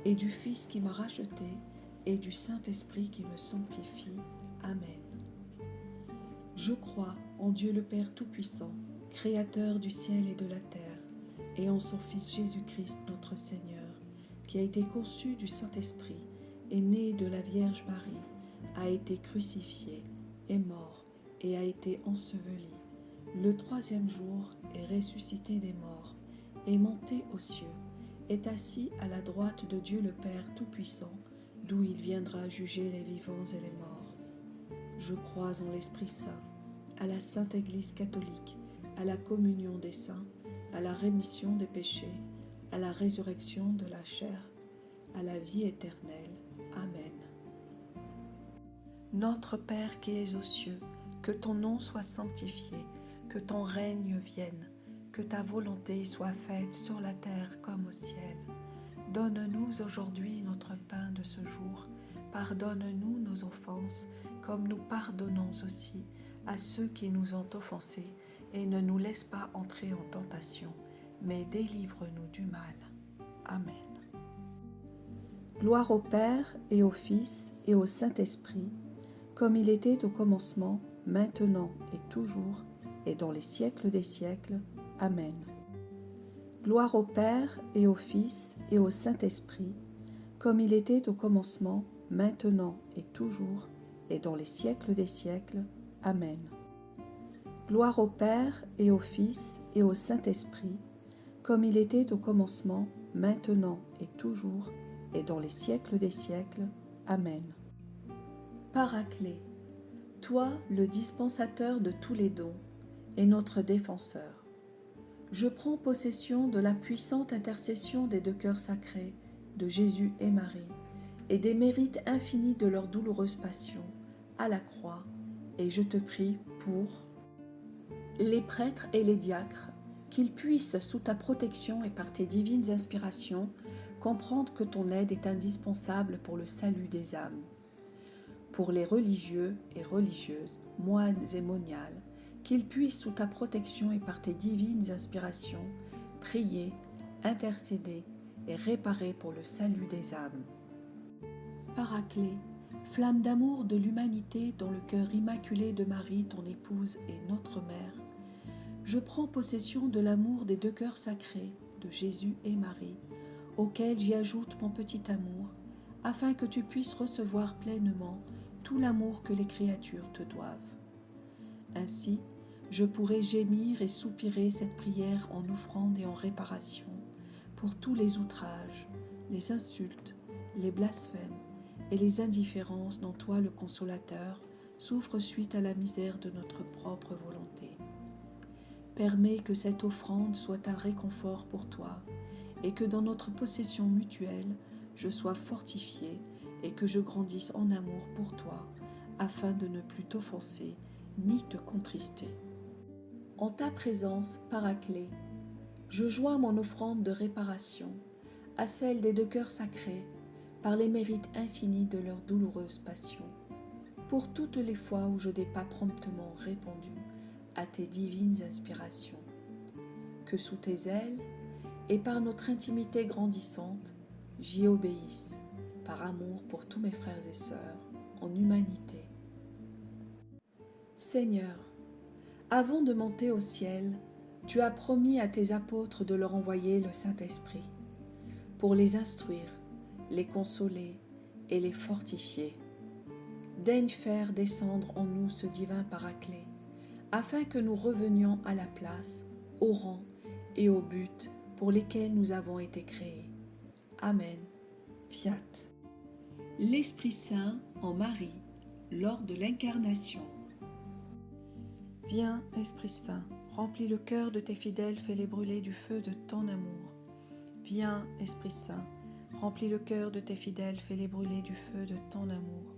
et du Fils qui m'a racheté, et du Saint-Esprit qui me sanctifie. Amen. Je crois en Dieu le Père Tout-Puissant, Créateur du ciel et de la terre, et en son Fils Jésus-Christ notre Seigneur, qui a été conçu du Saint-Esprit, est né de la Vierge Marie, a été crucifié, est mort et a été enseveli. Le troisième jour est ressuscité des morts, est monté aux cieux, est assis à la droite de Dieu le Père Tout-Puissant, d'où il viendra juger les vivants et les morts. Je crois en l'Esprit Saint, à la Sainte Église catholique, à la communion des saints, à la rémission des péchés, à la résurrection de la chair, à la vie éternelle. Amen. Notre Père qui es aux cieux, que ton nom soit sanctifié, que ton règne vienne, que ta volonté soit faite sur la terre comme au ciel. Donne-nous aujourd'hui notre pain de ce jour. Pardonne-nous nos offenses, comme nous pardonnons aussi à ceux qui nous ont offensés, et ne nous laisse pas entrer en tentation, mais délivre-nous du mal. Amen. Gloire au Père et au Fils et au Saint-Esprit, comme il était au commencement, maintenant et toujours, et dans les siècles des siècles. Amen. Gloire au Père et au Fils et au Saint-Esprit, comme il était au commencement, maintenant et toujours, et dans les siècles des siècles. Amen. Gloire au Père et au Fils et au Saint-Esprit, comme il était au commencement, maintenant et toujours, et dans les siècles des siècles. Amen. Paraclet, toi le dispensateur de tous les dons, et notre défenseur. Je prends possession de la puissante intercession des deux cœurs sacrés, de Jésus et Marie, et des mérites infinis de leur douloureuse passion, à la croix, et je te prie pour les prêtres et les diacres, qu'ils puissent, sous ta protection et par tes divines inspirations, comprendre que ton aide est indispensable pour le salut des âmes. Pour les religieux et religieuses, moines et moniales, qu'ils puissent, sous ta protection et par tes divines inspirations, prier, intercéder et réparer pour le salut des âmes. Paraclet, flamme d'amour de l'humanité dans le cœur immaculé de Marie, ton épouse et notre mère, je prends possession de l'amour des deux cœurs sacrés, de Jésus et Marie, auquel j'y ajoute mon petit amour, afin que tu puisses recevoir pleinement tout l'amour que les créatures te doivent. Ainsi, je pourrai gémir et soupirer cette prière en offrande et en réparation pour tous les outrages, les insultes, les blasphèmes et les indifférences dont toi, le Consolateur, souffre suite à la misère de notre propre volonté. Permets que cette offrande soit un réconfort pour toi et que dans notre possession mutuelle, je sois fortifié et que je grandisse en amour pour toi, afin de ne plus t'offenser ni te contrister. En ta présence, Paraclet, je joins mon offrande de réparation à celle des deux cœurs sacrés par les mérites infinis de leur douloureuse passion, pour toutes les fois où je n'ai pas promptement répondu à tes divines inspirations. Que sous tes ailes, et par notre intimité grandissante, j'y obéisse, par amour pour tous mes frères et sœurs, en humanité. Seigneur, avant de monter au ciel, tu as promis à tes apôtres de leur envoyer le Saint-Esprit, pour les instruire, les consoler et les fortifier. Daigne faire descendre en nous ce divin Paraclet, afin que nous revenions à la place, au rang et au but pour lesquels nous avons été créés. Amen. Fiat. L'Esprit Saint en Marie, lors de l'incarnation. Viens, Esprit Saint, remplis le cœur de tes fidèles, fais-les brûler du feu de ton amour. Viens, Esprit Saint, remplis le cœur de tes fidèles, fais-les brûler du feu de ton amour.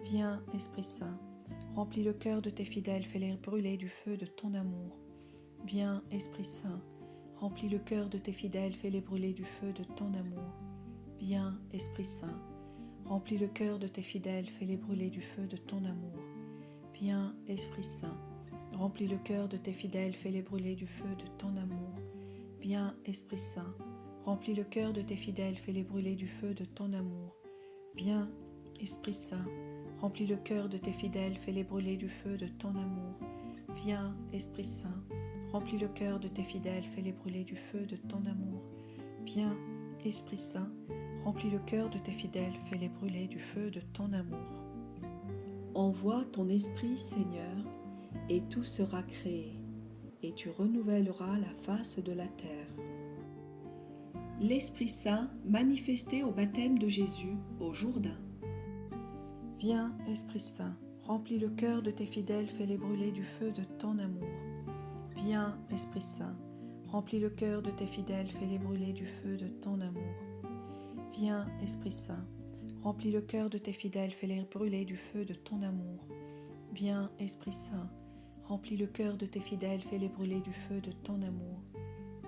Viens, Esprit Saint, remplis le cœur de tes fidèles, fais-les brûler du feu de ton amour. Viens, Esprit Saint, remplis le cœur de tes fidèles, fais-les brûler du feu de ton amour. Viens, Esprit Saint, remplis le cœur de tes fidèles, fais-les brûler du feu de ton amour. Viens, Esprit Saint, remplis le cœur de tes fidèles, fais-les brûler du feu de ton amour. Viens, Esprit Saint, remplis le cœur de tes fidèles, fais-les brûler du feu de ton amour. Viens, Esprit Saint, remplis le cœur de tes fidèles, fais-les brûler du feu de ton amour. Viens, Esprit Saint, remplis le cœur de tes fidèles, fais-les brûler du feu de ton amour. Viens, Esprit Saint, remplis le cœur de tes fidèles, fais-les brûler du feu de ton amour. Envoie ton Esprit, Seigneur, et tout sera créé, et tu renouvelleras la face de la terre. L'Esprit Saint manifesté au baptême de Jésus au Jourdain. Viens, Esprit Saint, remplis le cœur de tes fidèles, fais-les brûler du feu de ton amour. Viens, Esprit Saint, remplis le cœur de tes fidèles, fais-les brûler du feu de ton amour. Viens, Esprit Saint, remplis le cœur de tes fidèles, fais-les brûler du feu de ton amour. Viens, Esprit Saint, remplis le cœur de tes fidèles, fais-les brûler du feu de ton amour.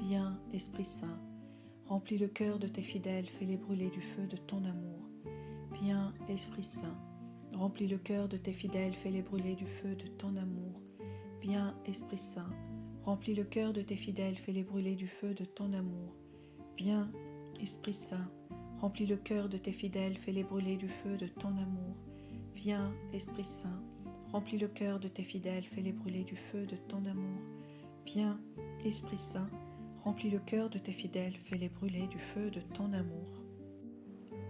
Viens, Esprit Saint, remplis le cœur de tes fidèles, fais-les brûler du feu de ton amour. Viens, Esprit Saint, remplis le cœur de tes fidèles, fais-les brûler du feu de ton amour. Viens, Esprit Saint, remplis le cœur de tes fidèles, fais-les brûler du feu de ton amour. Viens, Esprit Saint, remplis le cœur de tes fidèles, fais-les brûler du feu de ton amour. Viens, Esprit Saint, remplis le cœur de tes fidèles, fais-les brûler du feu de ton amour. Viens, Esprit Saint, remplis le cœur de tes fidèles, fais-les brûler du feu de ton amour.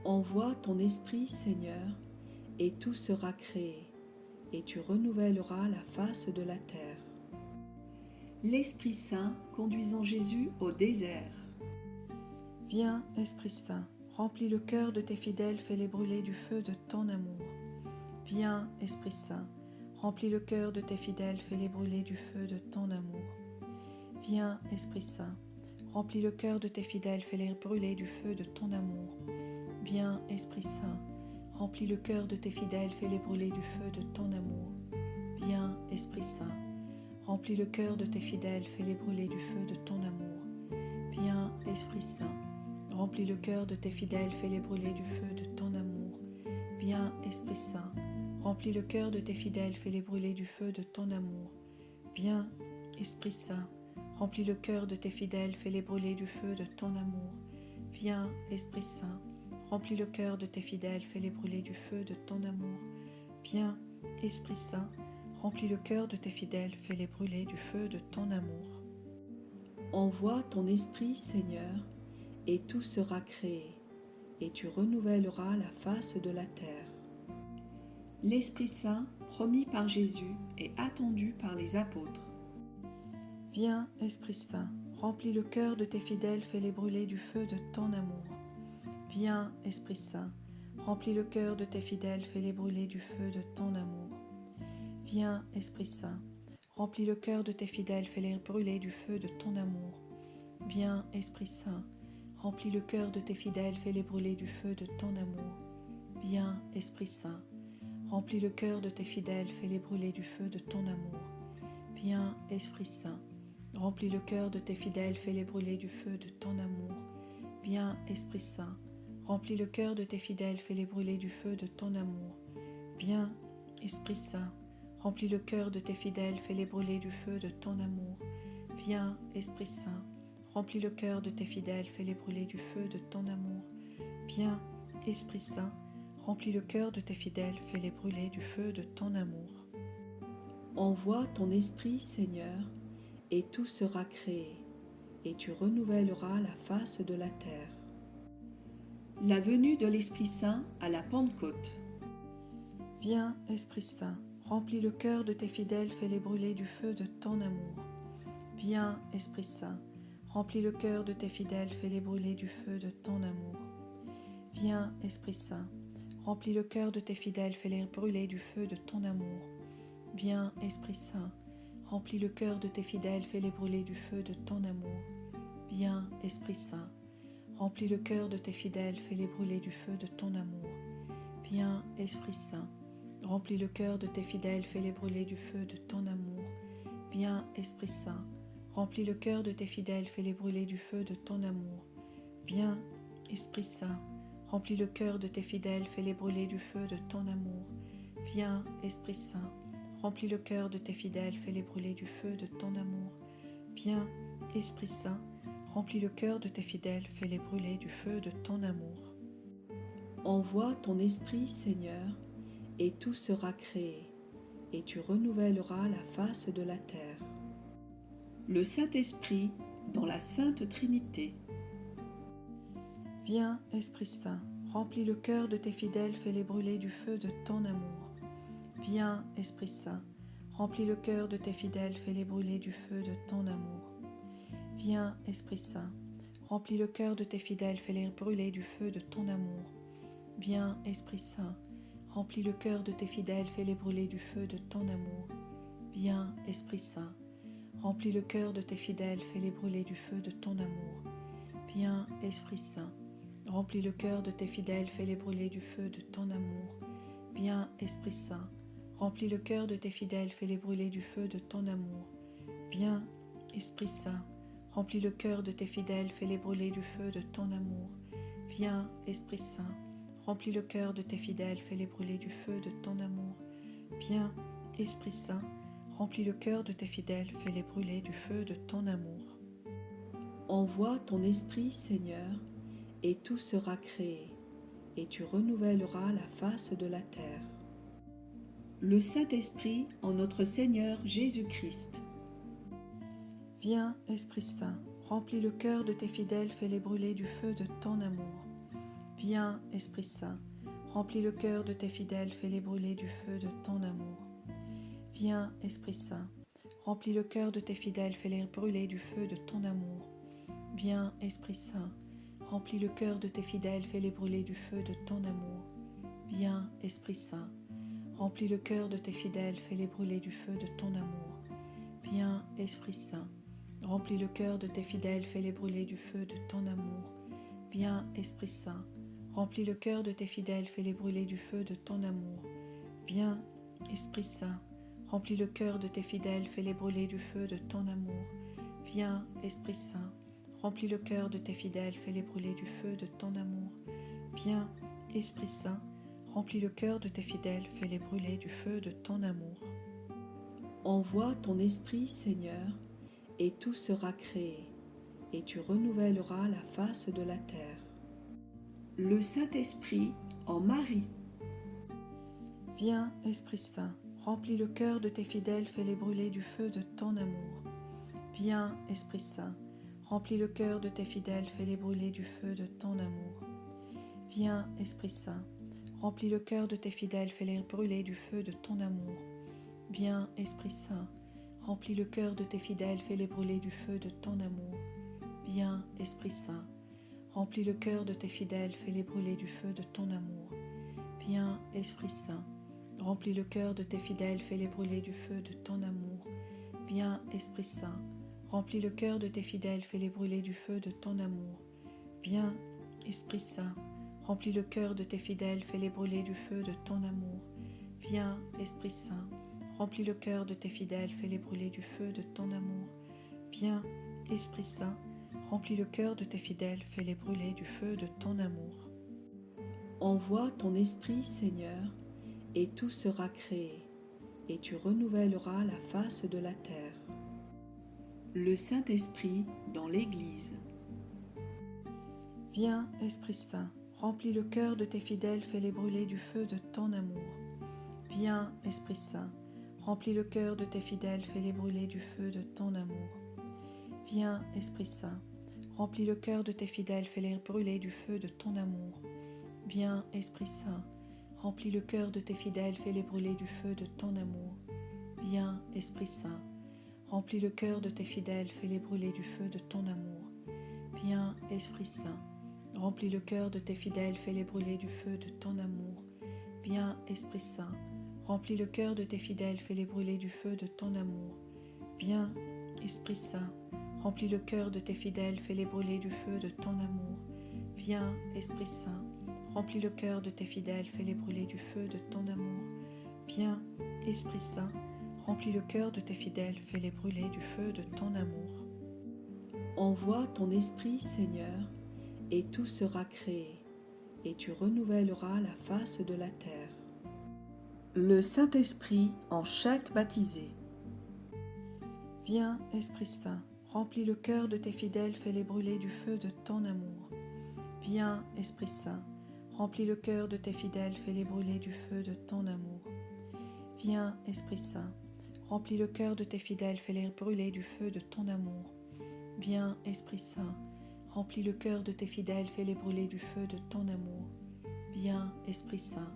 Envoie ton Esprit, Seigneur, et tout sera créé, et tu renouvelleras la face de la terre. L'Esprit Saint conduisant Jésus au désert. Viens, Esprit Saint, remplis le cœur de tes fidèles, fais-les brûler du feu de ton amour. Viens, Esprit Saint, remplis le cœur de tes fidèles, fais-les brûler du feu de ton amour. Viens, Esprit Saint, remplis le cœur de tes fidèles, fais-les brûler du feu de ton amour. Viens, Esprit Saint, remplis le cœur de tes fidèles, fais-les brûler du feu de ton amour. Viens, Esprit Saint, remplis le cœur de tes fidèles, fais-les brûler du feu de ton amour. Viens, Esprit Saint, remplis le cœur de tes fidèles, fais-les brûler du feu de ton amour. Viens, Esprit Saint, remplis le cœur de tes fidèles, fais-les brûler du feu de ton amour. Viens, Esprit Saint, remplis le cœur de tes fidèles, fais-les brûler du feu de ton amour. Viens, Esprit Saint, remplis le cœur de tes fidèles, fais-les brûler du feu de ton amour. Viens, Esprit Saint, remplis le cœur de tes fidèles, fais-les brûler du feu de ton amour. Envoie ton Esprit, Seigneur, et tout sera créé, et tu renouvelleras la face de la terre. L'Esprit Saint, promis par Jésus et attendu par les apôtres. Viens, Esprit Saint, remplis le cœur de tes fidèles, fais-les brûler du feu de ton amour. Viens, Esprit Saint, remplis le cœur de tes fidèles, fais-les brûler du feu de ton amour. Viens, Esprit Saint, remplis le cœur de tes fidèles, fais-les brûler du feu de ton amour. Viens, Esprit Saint, remplis le cœur de tes fidèles, fais-les brûler du feu de ton amour. Viens, Esprit Saint, remplis le cœur de tes fidèles, fais-les brûler du feu de ton amour. Viens, Esprit Saint, remplis le cœur de tes fidèles, fais-les brûler du feu de ton amour. Viens, Esprit Saint, remplis le cœur de tes fidèles, fais-les brûler du feu de ton amour. Viens, Esprit Saint, remplis le cœur de tes fidèles, fais-les brûler du feu de ton amour. Viens, Esprit Saint, remplis le cœur de tes fidèles, fais-les brûler du feu de ton amour. Viens, Esprit Saint, remplis le cœur de tes fidèles, fais-les brûler du feu de ton amour. Envoie ton Esprit, Seigneur, et tout sera créé, et tu renouvelleras la face de la terre. La venue de l'Esprit Saint à la Pentecôte. Viens, Esprit Saint, remplis le cœur de tes fidèles, fais-les brûler du feu de ton amour. Viens, Esprit Saint, remplis le cœur de tes fidèles, fais-les brûler du feu de ton amour. Viens, Esprit Saint, remplis le cœur de tes fidèles, fais-les brûler du feu de ton amour. Viens, Esprit Saint, remplis le cœur de tes fidèles, fais-les brûler du feu de ton amour. Viens, Esprit Saint, remplis le cœur de tes fidèles, fais-les brûler du feu de ton amour. Viens, Esprit Saint, remplis le cœur de tes fidèles, fais-les brûler du feu de ton amour. Viens, Esprit Saint, remplis le cœur de tes fidèles, fais-les brûler du feu de ton amour. Viens, Esprit Saint, remplis le cœur de tes fidèles, fais-les brûler du feu de ton amour. Viens, Esprit Saint, remplis le cœur de tes fidèles, fais-les brûler du feu de ton amour. Viens, Esprit Saint, remplis le cœur de tes fidèles, fais-les brûler du feu de ton amour. Envoie ton esprit, Seigneur, et tout sera créé, et tu renouvelleras la face de la terre. Le Saint-Esprit dans la Sainte Trinité. Viens, Esprit Saint, remplis le cœur de tes fidèles, fais-les brûler du feu de ton amour. Viens, Esprit Saint, remplis le cœur de tes fidèles, fais-les brûler du feu de ton amour. Viens, Esprit Saint, remplis le cœur de tes fidèles, fais-les brûler du feu de ton amour. Viens, Esprit Saint, remplis le cœur de tes fidèles, fais-les brûler du feu de ton amour. Viens, Esprit Saint, remplis le cœur de tes fidèles, fais-les brûler du feu de ton amour. Viens, Esprit Saint, remplis le cœur de tes fidèles, fais-les brûler du feu de ton amour. Viens, Esprit Saint, remplis le cœur de tes fidèles, fais-les brûler du feu de ton amour. Viens, Esprit Saint, remplis le cœur de tes fidèles, fais-les brûler du feu de ton amour. Viens, Esprit Saint, remplis le cœur de tes fidèles, fais-les brûler du feu de ton amour. Viens, Esprit Saint, remplis le cœur de tes fidèles, fais-les brûler du feu de ton amour. Envoie ton esprit, Seigneur, et tout sera créé, et tu renouvelleras la face de la terre. Le Saint-Esprit en notre Seigneur Jésus-Christ. Viens, Esprit Saint, remplis le cœur de tes fidèles, fais-les brûler du feu de ton amour. Viens, Esprit Saint, remplis le cœur de tes fidèles, fais-les brûler du feu de ton amour. Viens, Esprit Saint, remplis le cœur de tes fidèles, fais-les brûler du feu de ton amour. Viens, Esprit Saint, remplis le cœur de tes fidèles, fais-les brûler du feu de ton amour. Viens, Esprit Saint, remplis le cœur de tes fidèles, fais-les brûler du feu de ton amour. Viens, Esprit Saint, remplis le cœur de tes fidèles, fais-les brûler du feu de ton amour. Viens, Esprit Saint, remplis le cœur de tes fidèles, fais-les brûler du feu de ton amour. Viens, Esprit Saint, remplis le cœur de tes fidèles, fais-les brûler du feu de ton amour. Viens, Esprit Saint, remplis le cœur de tes fidèles, fais-les brûler du feu de ton amour. Viens, Esprit Saint, remplis le cœur de tes fidèles, fais-les brûler du feu de ton amour. Envoie ton esprit, Seigneur, et tout sera créé, et tu renouvelleras la face de la terre. Le Saint-Esprit en Marie. Viens, Esprit Saint, remplis le cœur de tes fidèles, fais-les brûler du feu de ton amour. Viens, Esprit Saint, remplis le cœur de tes fidèles, fais-les brûler du feu de ton amour. Viens, Esprit Saint, remplis le cœur de tes fidèles, fais-les brûler du feu de ton amour. Viens, Esprit Saint, remplis le cœur de tes fidèles, fais-les brûler du feu de ton amour. Viens, Esprit Saint, remplis le cœur de tes fidèles, fais-les brûler du feu de ton amour. Viens, Esprit Saint, remplis le cœur de tes fidèles, fais-les brûler du feu de ton amour. Viens, Esprit Saint, remplis le cœur de tes fidèles, fais-les brûler du feu de ton amour. Viens, Esprit Saint, remplis le cœur de tes fidèles, fais-les brûler du feu de ton amour. Viens, Esprit Saint, remplis le cœur de tes fidèles, fais-les brûler du feu de ton amour. Viens, Esprit Saint, remplis le cœur de tes fidèles, fais-les brûler du feu de ton amour. Envoie ton esprit, Seigneur, et tout sera créé, et tu renouvelleras la face de la terre. Le Saint-Esprit dans l'Église. Viens, Esprit Saint, remplis le cœur de tes fidèles, fais-les brûler du feu de ton amour. Viens, Esprit Saint, remplis le cœur de tes fidèles, fais-les brûler du feu de ton amour. Viens, Esprit Saint, remplis le cœur de tes fidèles, fais-les brûler du feu de ton amour. Viens, Esprit Saint, remplis le cœur de tes fidèles, fais-les brûler du feu de ton amour. Viens, Esprit Saint, remplis le cœur de tes fidèles, fais-les brûler du feu de ton amour. Viens, Esprit Saint, remplis le cœur de tes fidèles, fais-les brûler du feu de ton amour. Viens, Esprit Saint, remplis le cœur de tes fidèles, fais-les brûler du feu de ton amour. Viens, Esprit Saint, remplis le cœur de tes fidèles, fais-les brûler du feu de ton amour. Viens, Esprit Saint, remplis le cœur de tes fidèles, fais-les brûler du feu de ton amour. Viens, Esprit Saint, remplis le cœur de tes fidèles, fais-les brûler du feu de ton amour. Envoie ton esprit, Seigneur, et tout sera créé, et tu renouvelleras la face de la terre. Le Saint-Esprit en chaque baptisé. Viens, Esprit Saint, Remplis le cœur de tes fidèles, fais-les brûler du feu de ton amour. Viens, Esprit Saint, remplis le cœur de tes fidèles, fais-les brûler du feu de ton amour. Viens, Esprit Saint, remplis le cœur de tes fidèles, fais-les brûler du feu de ton amour. Viens, Esprit Saint, remplis le cœur de tes fidèles, fais-les brûler du feu de ton amour. Viens, Esprit Saint,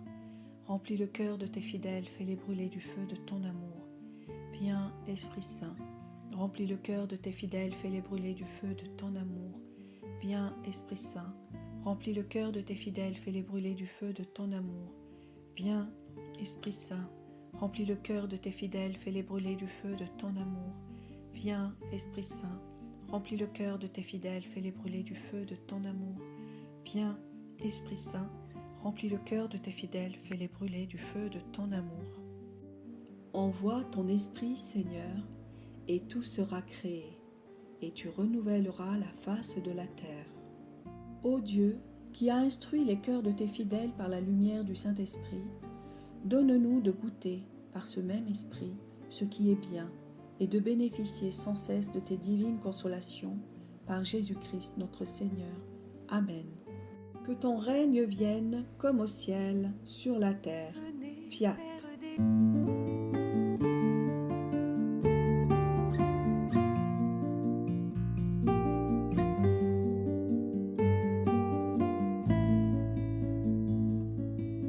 remplis le cœur de tes fidèles, fais-les brûler du feu de ton amour. Viens, Esprit Saint, remplis le cœur de tes fidèles, fais-les brûler du feu de ton amour. Viens, Esprit Saint, remplis le cœur de tes fidèles, fais-les brûler du feu de ton amour. Viens, Esprit Saint, remplis le cœur de tes fidèles, fais-les brûler du feu de ton amour. Viens, Esprit Saint, remplis le cœur de tes fidèles, fais-les brûler du feu de ton amour. Viens, Esprit Saint, remplis le cœur de tes fidèles, fais-les brûler du feu de ton amour. Envoie ton Esprit, Seigneur, et tout sera créé, et tu renouvelleras la face de la terre. Ô Dieu, qui as instruit les cœurs de tes fidèles par la lumière du Saint-Esprit, donne-nous de goûter, par ce même Esprit, ce qui est bien, et de bénéficier sans cesse de tes divines consolations, par Jésus-Christ notre Seigneur. Amen. Que ton règne vienne, comme au ciel, sur la terre. Fiat.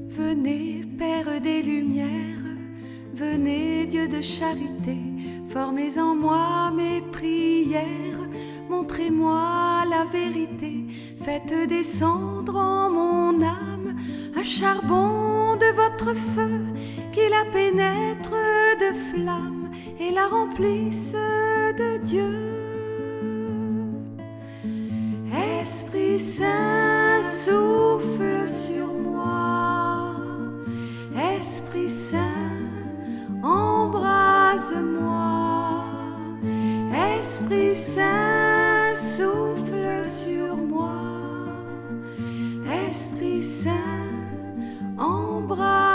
Venez, Père des Lumières, venez, Dieu de charité, formez en moi mes prières, montrez-moi la vérité, faites descendre en mon âme un charbon de votre feu, qui la pénètre de flamme et la remplisse de Dieu. Esprit Saint, souffle sur moi. Esprit Saint, embrase-moi. Esprit Saint, souffle sur moi. Esprit Saint, embrase-moi.